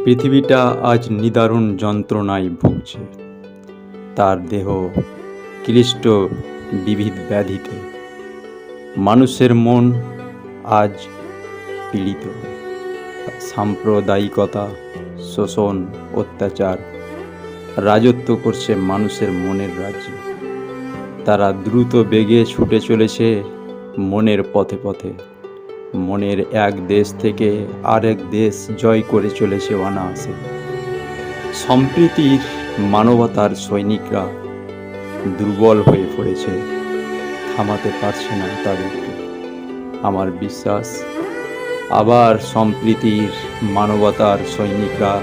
পৃথিবীটা আজ নিদারুণ যন্ত্রণায় ভুগছে। তার দেহ ক্লিষ্ট বিবিধ ব্যাধিতে। মানুষের মন আজ পীড়িত। সাম্প্রদায়িকতা, শোষণ, অত্যাচার রাজত্ব করছে মানুষের মনের রাজ্যে। তারা দ্রুত বেগে ছুটে চলেছে মনের পথে পথে। মনের এক দেশ থেকে আরেক দেশ জয় করে চলেছে অনায়াসে। সম্প্রীতির মানবতার সৈনিকরা দুর্বল হয়ে পড়েছে, থামাতে পারছে না তাদেরকে। আমার বিশ্বাস আবার সম্প্রীতির মানবতার সৈনিকরা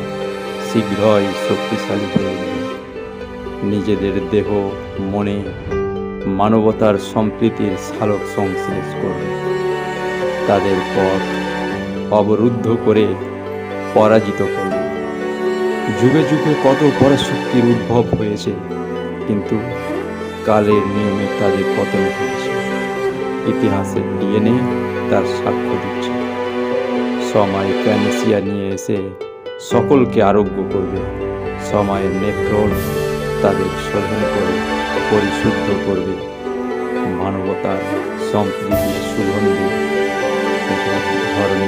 শীঘ্রই শক্তিশালী হয়ে উঠবে। নিজেদের দেহ মনে মানবতার সম্প্রীতির সালোক সংশ্লেষ করবে। তাদের পথ অবরুদ্ধ করে পরাজিত করবে। যুগে যুগে কত পরাশক্তির উদ্ভব হয়েছে, কিন্তু কালের নিয়মে তাদের পতন হয়েছে। ইতিহাসের ডিএনএ তার সাক্ষ্য দিচ্ছে। সময় প্যানেসিয়া নিয়ে এসে সকলকে আরোগ্য করবে। সময়ের নেত্রণ তাদের শোধন করে পরিশুদ্ধ করবে। মানবতার সম্প্রীতির সুগন্ধি ধরণী